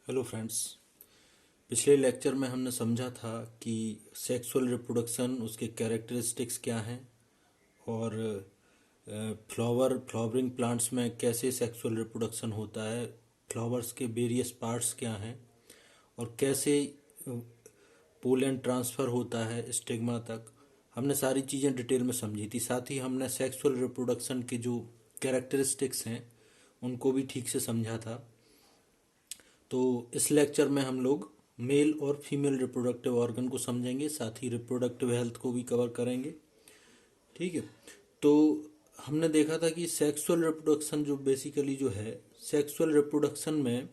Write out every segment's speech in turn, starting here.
Hello friends. पिछले lecture में हमने समझा था कि सेक्सुअल रिप्रोडक्शन उसके कैरेक्टरिस्टिक्स क्या हैं और फ्लावरिंग प्लांट्स में कैसे सेक्सुअल रिप्रोडक्शन होता है, फ्लावर्स के वेरियस पार्ट्स क्या हैं और कैसे पोलन ट्रांसफ़र होता है स्टिग्मा तक। हमने सारी चीज़ें डिटेल में समझी थी। साथ ही हमने सेक्सुअल रिप्रोडक्शन के जो कैरेक्टरिस्टिक्स हैं उनको भी ठीक से समझा था। तो इस लेक्चर में हम लोग मेल और फीमेल रिप्रोडक्टिव ऑर्गन को समझेंगे, साथ ही रिप्रोडक्टिव हेल्थ को भी कवर करेंगे। ठीक है। तो हमने देखा था कि सेक्सुअल रिप्रोडक्शन जो बेसिकली जो है, सेक्सुअल रिप्रोडक्शन में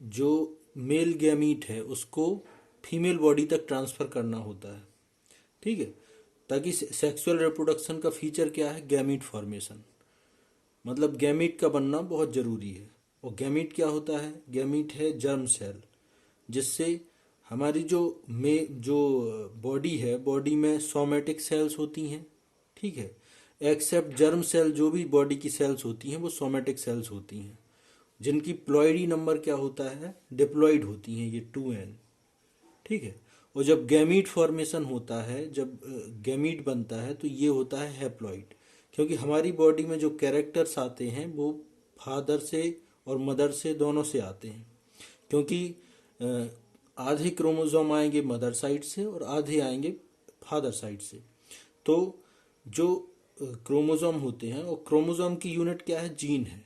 जो मेल गैमीट है उसको फीमेल बॉडी तक ट्रांसफ़र करना होता है। ठीक है। ताकि सेक्सुअल रिप्रोडक्शन का फीचर क्या है, गैमीट फॉर्मेशन, मतलब गैमीट का बनना बहुत ज़रूरी है। और गैमीट क्या होता है, गैमीट है जर्म सेल, जिससे हमारी जो बॉडी है, बॉडी में सोमेटिक सेल्स होती हैं। ठीक है। एक्सेप्ट जर्म सेल, जो भी बॉडी की सेल्स होती हैं वो सोमेटिक सेल्स होती हैं, जिनकी प्लॉइडी नंबर क्या होता है, डिप्लॉइड होती हैं, ये 2n। ठीक है। और जब गैमीट फॉर्मेशन होता है, जब गैमीट बनता है, तो ये होता है हैप्लॉइड, क्योंकि हमारी बॉडी में जो कैरेक्टर्स आते हैं वो फादर से और मदर से, दोनों से आते हैं। क्योंकि आधे क्रोमोसोम आएंगे मदर साइड से और आधे आएंगे फादर साइड से। तो जो क्रोमोसोम होते हैं, और क्रोमोसोम की यूनिट क्या है, जीन है।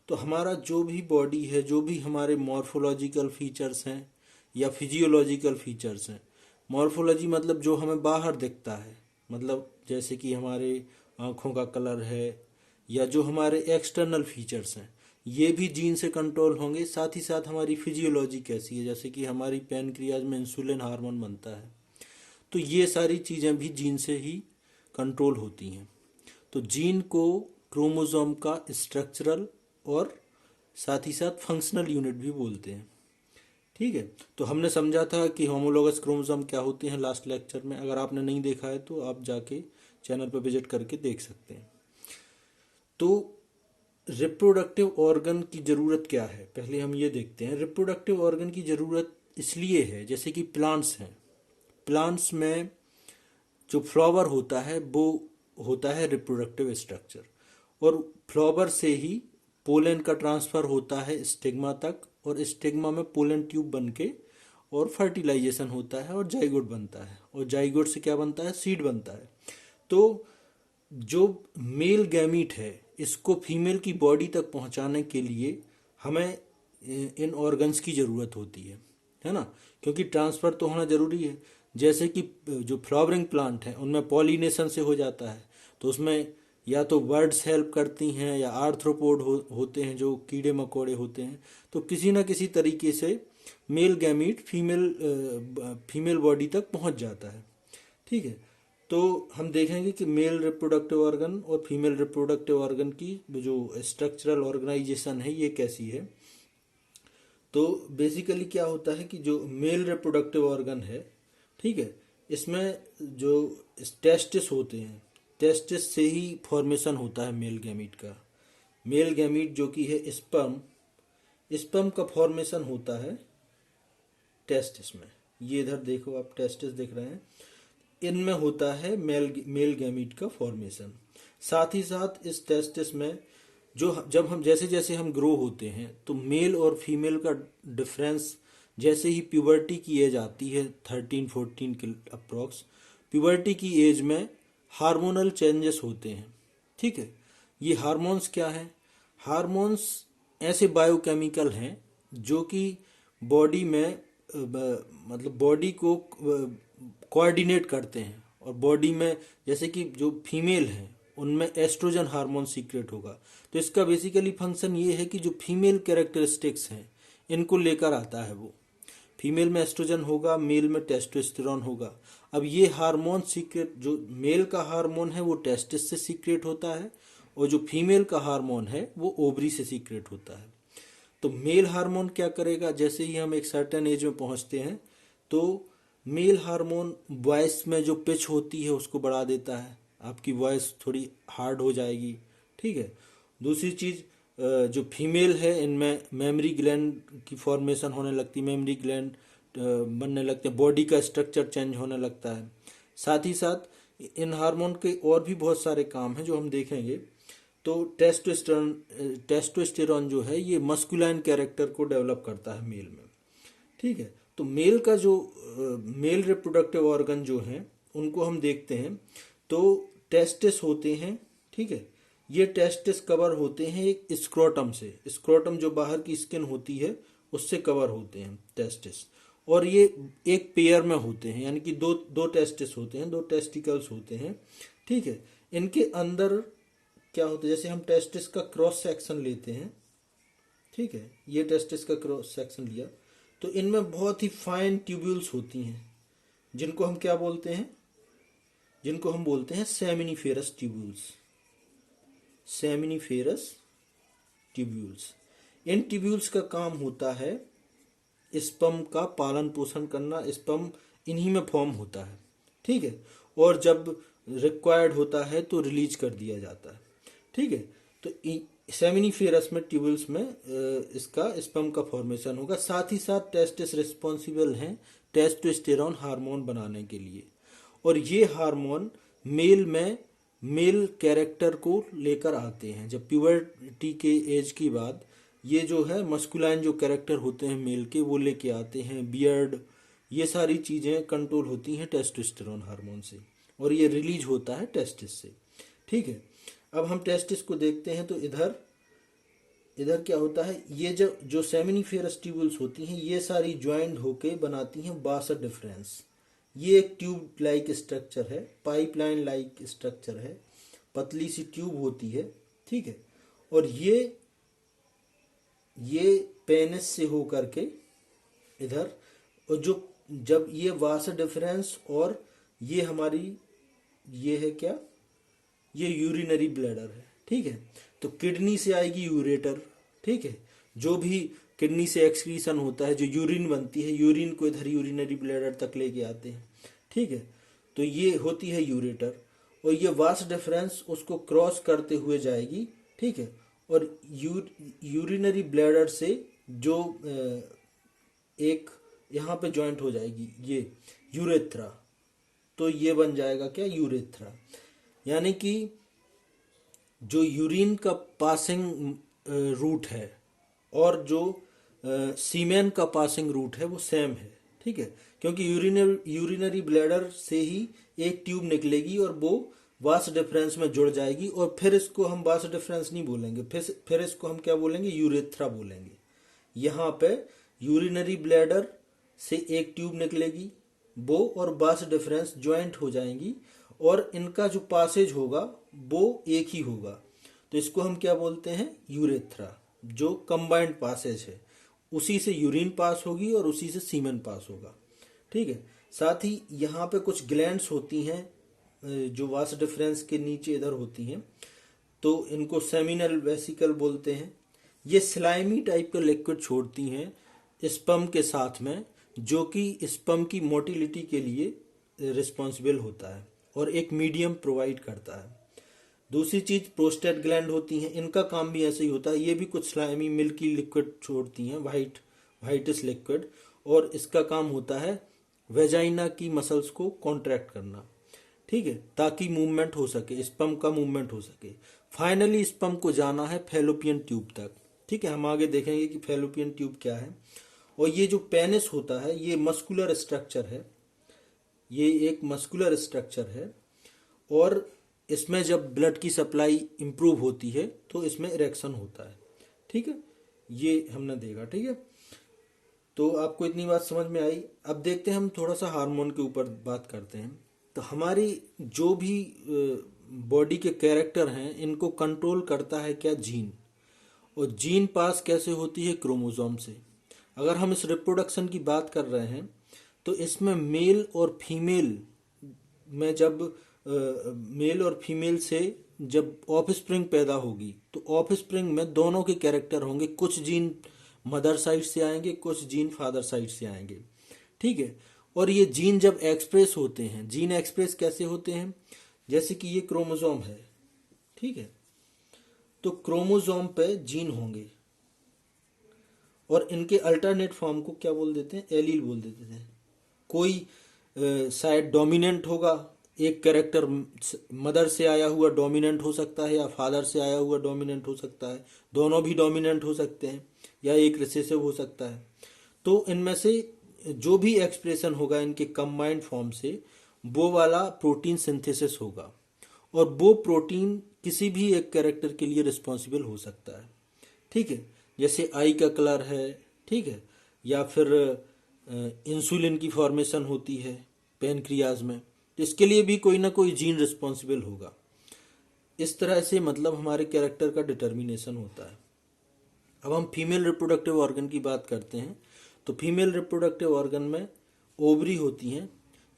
तो हमारा जो भी बॉडी है, जो भी हमारे मॉर्फोलॉजिकल फीचर्स हैं या फिजियोलॉजिकल फीचर्स हैं, मॉर्फोलॉजी मतलब जो हमें बाहर दिखता है, मतलब जैसे कि हमारे आँखों का कलर है या जो हमारे एक्सटर्नल फीचर्स हैं, ये भी जीन से कंट्रोल होंगे। साथ ही साथ हमारी फिजियोलॉजी कैसी है, जैसे कि हमारी पैनक्रियाज में इंसुलिन हार्मोन बनता है, तो ये सारी चीज़ें भी जीन से ही कंट्रोल होती हैं। तो जीन को क्रोमोसोम का स्ट्रक्चरल और साथ ही साथ फंक्शनल यूनिट भी बोलते हैं। ठीक है। तो हमने समझा था कि होमोलोगस क्रोमोसोम क्या होते हैं लास्ट लेक्चर में। अगर आपने नहीं देखा है तो आप जाके चैनल पर विजिट करके देख सकते हैं। तो रिप्रोडक्टिव ऑर्गन की ज़रूरत क्या है, पहले हम ये देखते हैं। रिप्रोडक्टिव ऑर्गन की ज़रूरत इसलिए है, जैसे कि प्लांट्स हैं, प्लांट्स में जो फ्लावर होता है वो होता है रिप्रोडक्टिव स्ट्रक्चर, और फ्लावर से ही पोलन का ट्रांसफ़र होता है स्टिग्मा तक, और स्टिग्मा में पोलन ट्यूब बन के और फर्टिलाइजेशन होता है और जाइगोट बनता है, और जाइगोट से क्या बनता है, सीड बनता है। तो जो मेल गैमीट है, इसको फीमेल की बॉडी तक पहुंचाने के लिए हमें इन ऑर्गन्स की ज़रूरत होती है ना, क्योंकि ट्रांसफ़र तो होना ज़रूरी है। जैसे कि जो फ्लावरिंग प्लांट है उनमें पॉलिनेशन से हो जाता है, तो उसमें या तो बर्ड्स हेल्प करती हैं या आर्थ्रोपोड होते हैं जो कीड़े मकोड़े होते हैं। तो किसी ना किसी तरीके से मेल गैमीट फीमेल बॉडी तक पहुंच जाता है। ठीक है। तो हम देखेंगे कि मेल रिप्रोडक्टिव ऑर्गन और फीमेल रिप्रोडक्टिव ऑर्गन की जो स्ट्रक्चरल ऑर्गेनाइजेशन है ये कैसी है। तो बेसिकली क्या होता है कि जो मेल रिप्रोडक्टिव ऑर्गन है, ठीक है, इसमें जो टेस्टिस होते हैं, टेस्टिस से ही फॉर्मेशन होता है मेल गैमीट का। मेल गैमीट जो कि है स्पर्म, स्पर्म का फॉर्मेशन होता है टेस्टिस में। ये इधर देखो, आप टेस्टिस देख रहे हैं, इनमें होता है मेल गैमीट का फॉर्मेशन। साथ ही साथ इस टेस्टिस में जो जब हम जैसे जैसे हम ग्रो होते हैं, तो मेल और फीमेल का डिफरेंस, जैसे ही प्यूबर्टी की एज आती है 13-14 के अप्रॉक्स, प्यूबर्टी की एज में हार्मोनल चेंजेस होते हैं। ठीक है। ये हार्मोन्स क्या हैं, हार्मोन्स ऐसे बायोकेमिकल हैं जो कि बॉडी में मतलब बॉडी को कोऑर्डिनेट करते हैं, और बॉडी में जैसे कि जो फीमेल हैं उनमें एस्ट्रोजन हार्मोन सीक्रेट होगा। तो इसका बेसिकली फंक्शन ये है कि जो फीमेल कैरेक्टरिस्टिक्स हैं इनको लेकर आता है। वो फीमेल में एस्ट्रोजन होगा, मेल में टेस्टोस्टेरोन होगा। अब ये हार्मोन सीक्रेट, जो मेल का हार्मोन है वो टेस्टिस से सीक्रेट होता है, और जो फीमेल का हार्मोन है वो ओवरी से सीक्रेट होता है। तो मेल हार्मोन क्या करेगा, जैसे ही हम एक सर्टेन एज में पहुंचते हैं तो मेल हार्मोन वॉइस में जो पिच होती है उसको बढ़ा देता है, आपकी वॉइस थोड़ी हार्ड हो जाएगी। ठीक है। दूसरी चीज़, जो फीमेल है इनमें मेमरी ग्लैंड की फॉर्मेशन होने लगती है, मेमरी ग्लैंड बनने लगते हैं, बॉडी का स्ट्रक्चर चेंज होने लगता है। साथ ही साथ इन हार्मोन के और भी बहुत सारे काम हैं जो हम देखेंगे। तो टेस्टोस्टेरॉन जो है ये मस्कुलाइन कैरेक्टर को डेवलप करता है मेल में। ठीक है, तो मेल का जो मेल रिप्रोडक्टिव ऑर्गन जो हैं उनको हम देखते हैं तो टेस्टिस होते हैं। ठीक है, ये टेस्टिस कवर होते हैं एक स्क्रोटम से, स्क्रोटम जो बाहर की स्किन होती है उससे कवर होते हैं टेस्टिस। और ये एक पेयर में होते हैं, यानी कि दो दो टेस्टिस होते हैं, दो टेस्टिकल्स होते हैं। ठीक है, इनके अंदर क्या होता है, जैसे हम टेस्टिस का क्रॉस सेक्शन लेते हैं। ठीक है, ये टेस्टिस का क्रॉस सेक्शन लिया तो इनमें बहुत ही फाइन ट्यूब्यूल्स होती हैं जिनको हम क्या बोलते हैं, जिनको हम बोलते हैं सेमिनिफेरस ट्यूब्यूल्स। सेमिनिफेरस ट्यूब्यूल्स, इन ट्यूब्यूल्स का काम होता है स्पर्म का पालन पोषण करना, स्पर्म इन्हीं में फॉर्म होता है। ठीक है, और जब रिक्वायर्ड होता है तो रिलीज कर दिया जाता है। ठीक है, तो सेमिनिफेरस में ट्यूब्यूल्स में इसका स्पर्म का फॉर्मेशन होगा। साथ ही साथ टेस्टिस रिस्पॉन्सिबल हैं टेस्टोस्टेरॉन हार्मोन बनाने के लिए, और ये हार्मोन मेल में मेल कैरेक्टर को लेकर आते हैं। जब प्यूबर्टी के एज की बाद ये जो है मस्कुलाइन जो कैरेक्टर होते हैं मेल के वो लेके आते हैं, बियर्ड, ये सारी चीज़ें कंट्रोल होती हैं टेस्टोस्टेरॉन हार्मोन से, और ये रिलीज होता है टेस्टिस से। ठीक है, अब हम टेस्टिस को देखते हैं तो इधर इधर क्या होता है, ये जो जो सेमिनिफेरस ट्यूब्यूल्स होती हैं ये सारी ज्वाइंट होके बनाती हैं वास डिफरेंस। ये एक ट्यूब लाइक स्ट्रक्चर है, पाइपलाइन लाइक स्ट्रक्चर है, पतली सी ट्यूब होती है। ठीक है, और ये पेनिस से होकर के इधर, और जो जब ये वास डिफरेंस और ये हमारी ये है क्या, ये यूरिनरी ब्लैडर है। ठीक है, तो किडनी से आएगी यूरेटर। ठीक है, जो भी किडनी से एक्सक्रीशन होता है, जो यूरिन बनती है, यूरिन को इधर यूरिनरी ब्लैडर तक लेके आते हैं। ठीक है, तो ये होती है यूरेटर, और ये वास डिफरेंस उसको क्रॉस करते हुए जाएगी। ठीक है, और यूरिनरी ब्लैडर से जो एक यहाँ पे जॉइंट हो जाएगी ये यूरेथ्रा, तो ये बन जाएगा क्या, यूरेथ्रा। यानी कि जो यूरिन का पासिंग रूट है और जो सीमेन का पासिंग रूट है वो सेम है। ठीक है, क्योंकि यूरिनरी ब्लैडर से ही एक ट्यूब निकलेगी और वो वास डिफरेंस में जुड़ जाएगी, और फिर इसको हम वास डिफरेंस नहीं बोलेंगे, फिर इसको हम क्या बोलेंगे, यूरेथ्रा बोलेंगे। यहाँ पे यूरिनरी ब्लैडर से एक ट्यूब निकलेगी, वो और वास डिफरेंस ज्वाइंट हो जाएंगी, और इनका जो पासेज होगा वो एक ही होगा, तो इसको हम क्या बोलते हैं, यूरेथ्रा, जो कंबाइंड पासेज है। उसी से यूरिन पास होगी और उसी से सीमेन पास होगा। ठीक है, साथ ही यहाँ पे कुछ ग्लैंड्स होती हैं जो वास डिफरेंस के नीचे इधर होती हैं, तो इनको सेमिनल वेसिकल बोलते हैं। ये स्लाइमी टाइप का लिक्विड छोड़ती हैं स्पर्म के साथ में, जो कि स्पर्म की मोटिलिटी के लिए रिस्पॉन्सिबल होता है और एक मीडियम प्रोवाइड करता है। दूसरी चीज प्रोस्टेट ग्लैंड होती हैं, इनका काम भी ऐसे ही होता है। ये भी कुछ स्लाइमी मिल्की लिक्विड छोड़ती हैं, वाइटिस लिक्विड, और इसका काम होता है वेजाइना की मसल्स को कॉन्ट्रैक्ट करना। ठीक है, ताकि मूवमेंट हो सके, स्पर्म का मूवमेंट हो सके। फाइनली स्पर्म को जाना है फैलोपियन ट्यूब तक। ठीक है, हम आगे देखेंगे कि फैलोपियन ट्यूब क्या है। और ये जो पेनिस होता है ये मस्कुलर स्ट्रक्चर है, ये एक मस्कुलर स्ट्रक्चर है, और इसमें जब ब्लड की सप्लाई इंप्रूव होती है तो इसमें इरेक्शन होता है। ठीक है, ये हमने देखा। ठीक है, तो आपको इतनी बात समझ में आई। अब देखते हैं हम थोड़ा सा हार्मोन के ऊपर बात करते हैं। तो हमारी जो भी बॉडी के कैरेक्टर हैं इनको कंट्रोल करता है क्या, जीन। और जीन पास कैसे होती है, क्रोमोसोम से। अगर हम इस रिप्रोडक्शन की बात कर रहे हैं तो इसमें मेल और फीमेल में जब मेल और फीमेल से जब ऑफस्प्रिंग पैदा होगी तो ऑफस्प्रिंग में दोनों के कैरेक्टर होंगे। कुछ जीन मदर साइड से आएंगे, कुछ जीन फादर साइड से आएंगे। ठीक है, और ये जीन जब एक्सप्रेस होते हैं, जीन एक्सप्रेस कैसे होते हैं, जैसे कि ये क्रोमोसोम है। ठीक है, तो क्रोमोसोम पे जीन होंगे और इनके अल्टरनेट फॉर्म को क्या बोल देते हैं, एलील बोल देते हैं। कोई शायद डोमिनेंट होगा, एक कैरेक्टर मदर से आया हुआ डोमिनेंट हो सकता है या फादर से आया हुआ डोमिनेंट हो सकता है, दोनों भी डोमिनेंट हो सकते हैं, या एक रिसेसिव हो सकता है। तो इनमें से जो भी एक्सप्रेशन होगा इनके कंबाइंड फॉर्म से, वो वाला प्रोटीन सिंथेसिस होगा और वो प्रोटीन किसी भी एक कैरेक्टर के लिए रिस्पॉन्सिबल हो सकता है। ठीक है, जैसे आई का कलर है, ठीक है, या फिर इंसुलिन की फॉर्मेशन होती है पेनक्रियाज में, तो इसके लिए भी कोई ना कोई जीन रिस्पॉन्सिबल होगा। इस तरह से मतलब हमारे कैरेक्टर का डिटर्मिनेशन होता है। अब हम फीमेल रिप्रोडक्टिव ऑर्गन की बात करते हैं। तो फीमेल रिप्रोडक्टिव ऑर्गन में ओवरी होती हैं।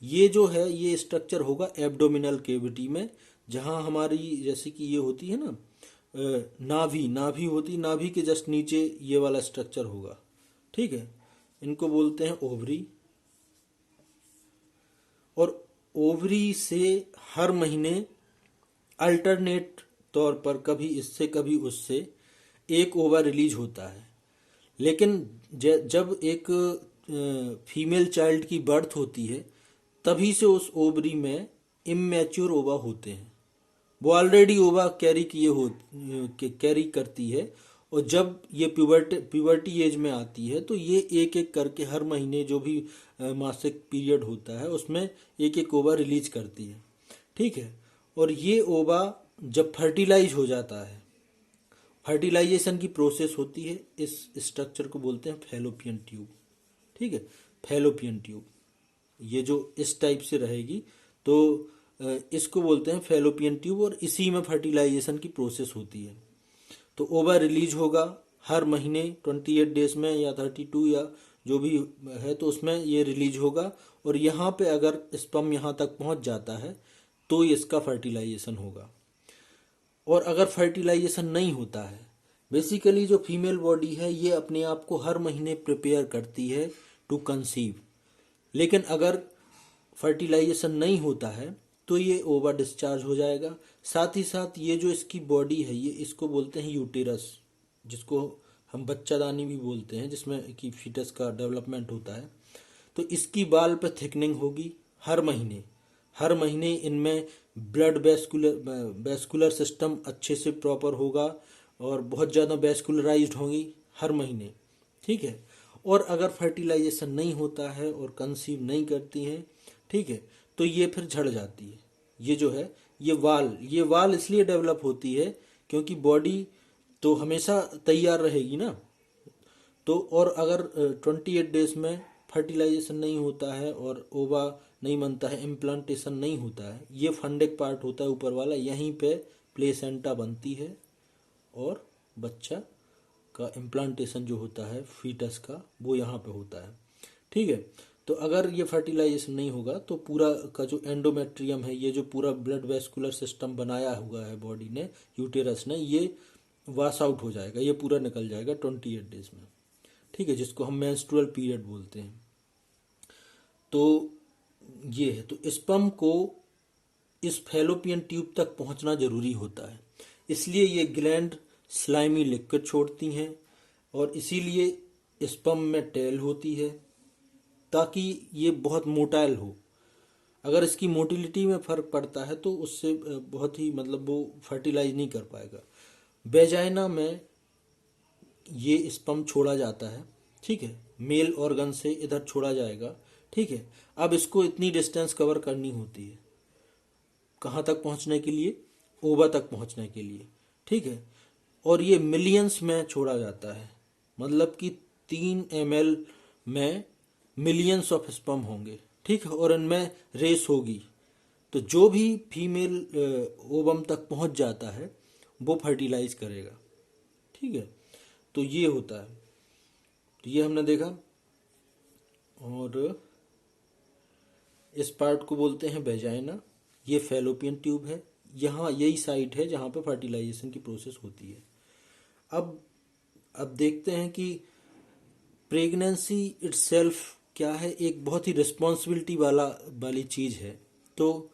ये जो है ये स्ट्रक्चर होगा एब्डोमिनल केविटी में, जहाँ हमारी जैसे कि ये होती है ना नाभि, नाभि होती, नाभि के जस्ट नीचे ये वाला स्ट्रक्चर होगा। ठीक है, इनको बोलते हैं ओवरी। और ओवरी से हर महीने अल्टरनेट तौर पर कभी इससे कभी उससे एक ओवा रिलीज होता है। लेकिन जब एक फीमेल चाइल्ड की बर्थ होती है तभी से उस ओवरी में इमैच्योर ओवा होते हैं। वो ऑलरेडी ओवा कैरी करती है, और जब ये प्यूबर्टी एज में आती है तो ये एक एक करके हर महीने जो भी मासिक पीरियड होता है उसमें एक एक ओवा रिलीज करती है। ठीक है, और ये ओवा जब फर्टिलाइज हो जाता है, फर्टिलाइजेशन की प्रोसेस होती है, इस स्ट्रक्चर को बोलते हैं फैलोपियन ट्यूब। ठीक है, फैलोपियन ट्यूब ये जो इस टाइप से रहेगी तो इसको बोलते हैं फैलोपियन ट्यूब, और इसी में फर्टिलाइजेशन की प्रोसेस होती है। तो ओवा रिलीज होगा हर महीने 28 डेज में या 32 या जो भी है, तो उसमें ये रिलीज होगा, और यहाँ पे अगर स्पर्म यहाँ तक पहुँच जाता है तो इसका फर्टिलाइजेशन होगा। और अगर फर्टिलाइजेशन नहीं होता है, बेसिकली जो फीमेल बॉडी है ये अपने आप को हर महीने प्रिपेयर करती है टू कंसीव, लेकिन अगर फर्टिलाइजेशन नहीं होता है तो ये ओवा डिस्चार्ज हो जाएगा। साथ ही साथ ये जो इसकी बॉडी है ये इसको बोलते हैं यूटेरस, जिसको हम बच्चादानी भी बोलते हैं, जिसमें कि फीटस का डेवलपमेंट होता है। तो इसकी बाल पर थिकनिंग होगी हर महीने, हर महीने इनमें ब्लड वेस्कुलर सिस्टम अच्छे से प्रॉपर होगा और बहुत ज़्यादा वेस्कुलराइज्ड होंगी हर महीने। ठीक है, और अगर फर्टिलाइजेशन नहीं होता है और कंसीव नहीं करती हैं, ठीक है, तो ये फिर झड़ जाती है। ये जो है ये वाल इसलिए डेवलप होती है क्योंकि बॉडी तो हमेशा तैयार रहेगी ना। तो और अगर 28 डेज में फर्टिलाइजेशन नहीं होता है और ओवा नहीं बनता है, इम्प्लांटेशन नहीं होता है, ये फंडिक पार्ट होता है ऊपर वाला, यहीं पे प्लेसेंटा बनती है और बच्चा का इम्प्लांटेशन जो होता है फीटस का वो यहाँ पे होता है। ठीक है, तो अगर ये फर्टिलाइजेशन नहीं होगा तो पूरा का जो एंडोमेट्रियम है, ये जो पूरा ब्लड वेस्कुलर सिस्टम बनाया हुआ है बॉडी ने, यूटेरस ने, ये वाश आउट हो जाएगा, ये पूरा निकल जाएगा 28 डेज में। ठीक है, जिसको हम मेंस्ट्रुअल पीरियड बोलते हैं। तो ये है, तो स्पर्म को इस फैलोपियन ट्यूब तक पहुंचना जरूरी होता है, इसलिए ये ग्लैंड स्लाइमी लिक्विड छोड़ती हैं, और इसीलिए स्पर्म में टेल होती है ताकि ये बहुत मोटाइल हो। अगर इसकी मोटिलिटी में फर्क पड़ता है तो उससे बहुत ही मतलब वो फर्टिलाइज नहीं कर पाएगा। वेजाइना में ये स्पर्म छोड़ा जाता है, ठीक है, मेल ऑर्गन से इधर छोड़ा जाएगा। ठीक है, अब इसको इतनी डिस्टेंस कवर करनी होती है कहाँ तक पहुँचने के लिए, ओवा तक पहुँचने के लिए। ठीक है, और ये मिलियंस में छोड़ा जाता है, मतलब कि 3 ml में मिलियंस ऑफ स्पर्म होंगे। ठीक है, और इनमें रेस होगी, तो जो भी फीमेल ओवम तक पहुंच जाता है वो फर्टिलाइज करेगा। ठीक है, तो ये होता है, तो ये हमने देखा। और इस पार्ट को बोलते हैं वेजाइना, ये फैलोपियन ट्यूब है, यहाँ यही साइट है जहाँ पे फर्टिलाइजेशन की प्रोसेस होती है। अब देखते हैं कि प्रेगनेंसी इट्सेल्फ क्या है, एक बहुत ही रिस्पॉन्सिबिलिटी वाली चीज़ है। तो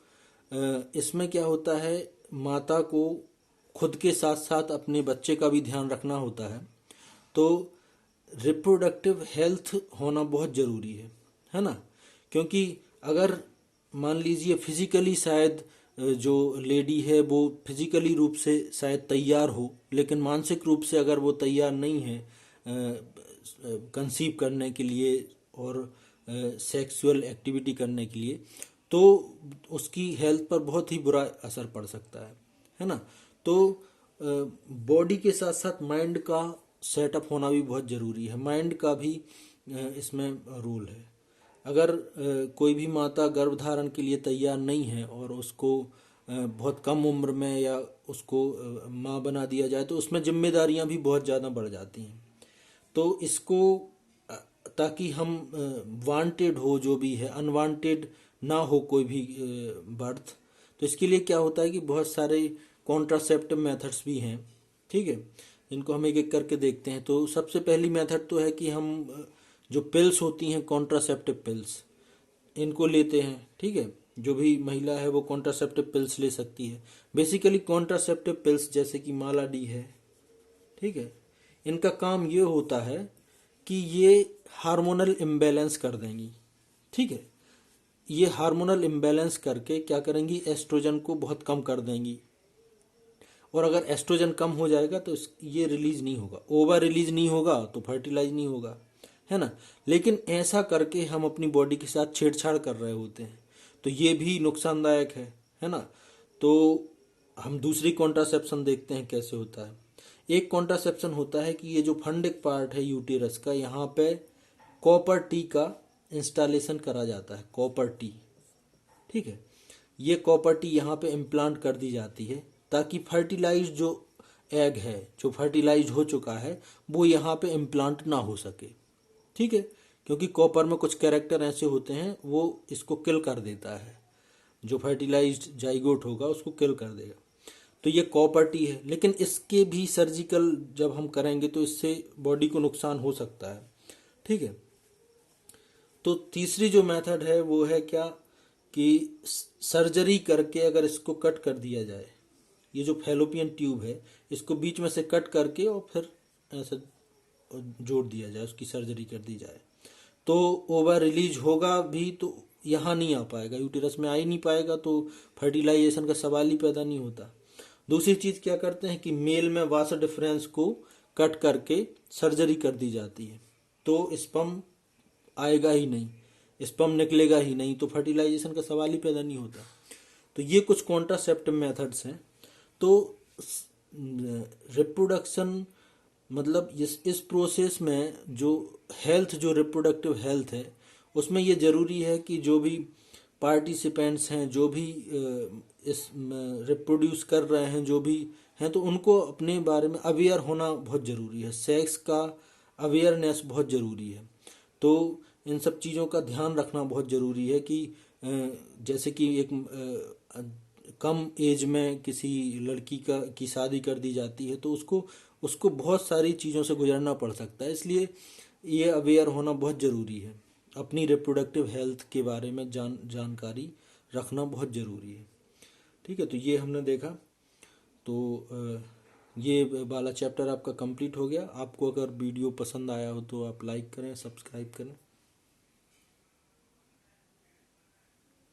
इसमें क्या होता है, माता को खुद के साथ साथ अपने बच्चे का भी ध्यान रखना होता है। तो रिप्रोडक्टिव हेल्थ होना बहुत ज़रूरी है ना। क्योंकि अगर मान लीजिए फिजिकली शायद जो लेडी है वो फिजिकली रूप से शायद तैयार हो, लेकिन मानसिक रूप से अगर वो तैयार नहीं है कंसीव करने के लिए और सेक्सुअल एक्टिविटी करने के लिए, तो उसकी हेल्थ पर बहुत ही बुरा असर पड़ सकता है ना। तो बॉडी के साथ साथ माइंड का सेटअप होना भी बहुत ज़रूरी है। माइंड का भी इसमें रोल है। अगर कोई भी माता गर्भधारण के लिए तैयार नहीं है और उसको बहुत कम उम्र में या उसको माँ बना दिया जाए, तो उसमें जिम्मेदारियां भी बहुत ज़्यादा बढ़ जाती हैं। तो इसको ताकि हम वांटेड हो जो भी है, अनवांटेड ना हो कोई भी बर्थ, तो इसके लिए क्या होता है कि बहुत सारे कॉन्ट्रासेप्टिव मेथड्स भी हैं, ठीक है, जिनको हम एक एक करके देखते हैं। तो सबसे पहली मेथड तो है कि हम जो पिल्स होती हैं, कॉन्ट्रासेप्टिव पिल्स, इनको लेते हैं, ठीक है। जो भी महिला है वो कॉन्ट्रासेप्टिव पिल्स ले सकती है। बेसिकली कॉन्ट्रासेप्टिव पिल्स जैसे कि माला डी है, ठीक है, इनका काम ये होता है कि ये हार्मोनल इम्बैलेंस कर देंगी, ठीक है। ये हार्मोनल इम्बैलेंस करके क्या करेंगी, एस्ट्रोजन को बहुत कम कर देंगी। और अगर एस्ट्रोजन कम हो जाएगा तो ये रिलीज नहीं होगा, ओवर रिलीज नहीं होगा तो फर्टिलाइज नहीं होगा, है ना। लेकिन ऐसा करके हम अपनी बॉडी के साथ छेड़छाड़ कर रहे होते हैं, तो ये भी नुकसानदायक है ना। तो हम दूसरी कॉन्ट्रासेप्शन देखते हैं कैसे होता है। एक कॉन्ट्रासेप्शन होता है कि ये जो फंडिक पार्ट है यूटेरस का, यहाँ पे कॉपर टी का इंस्टॉलेशन करा जाता है, कॉपर टी, ठीक है। ये कॉपर टी यहाँ पे इम्प्लांट कर दी जाती है ताकि फर्टिलाइज जो एग है, जो फर्टिलाइज हो चुका है, वो यहाँ पे इम्प्लांट ना हो सके, ठीक है। क्योंकि कॉपर में कुछ कैरेक्टर ऐसे होते हैं वो इसको किल कर देता है, जो फर्टिलाइज्ड जाइगोट होगा उसको किल कर देगा। तो ये कॉपर टी है, लेकिन इसके भी सर्जिकल जब हम करेंगे तो इससे बॉडी को नुकसान हो सकता है, ठीक है। तो तीसरी जो मेथड है वो है क्या, कि सर्जरी करके अगर इसको कट कर दिया जाए, ये जो फैलोपियन ट्यूब है इसको बीच में से कट करके और फिर ऐसा जोड़ दिया जाए, उसकी सर्जरी कर दी जाए, तो ओवर रिलीज होगा भी तो यहाँ नहीं आ पाएगा, यूटेरस में आ ही नहीं पाएगा, तो फर्टिलाइजेशन का सवाल ही पैदा नहीं होता। दूसरी चीज़ क्या करते हैं कि मेल में वास डिफरेंस को कट करके सर्जरी कर दी जाती है, तो स्पर्म आएगा ही नहीं, स्पर्म निकलेगा ही नहीं, तो फर्टिलाइजेशन का सवाल ही पैदा नहीं होता। तो ये कुछ कॉन्ट्रासेप्टिव मेथड्स हैं। तो रिप्रोडक्शन मतलब इस प्रोसेस में जो हेल्थ, जो रिप्रोडक्टिव हेल्थ है, उसमें ये ज़रूरी है कि जो भी पार्टिसिपेंट्स हैं, जो भी इस रिप्रोड्यूस कर रहे हैं, जो भी हैं, तो उनको अपने बारे में अवेयर होना बहुत ज़रूरी है। सेक्स का अवेयरनेस बहुत ज़रूरी है। तो इन सब चीज़ों का ध्यान रखना बहुत ज़रूरी है कि जैसे कि एक कम एज में किसी लड़की की शादी कर दी जाती है, तो उसको उसको बहुत सारी चीज़ों से गुजरना पड़ सकता है। इसलिए ये अवेयर होना बहुत ज़रूरी है। अपनी रिप्रोडक्टिव हेल्थ के बारे में जानकारी रखना बहुत ज़रूरी है, ठीक है। तो ये हमने देखा। तो ये वाला चैप्टर आपका कंप्लीट हो गया। आपको अगर वीडियो पसंद आया हो तो आप लाइक करें, सब्सक्राइब करें।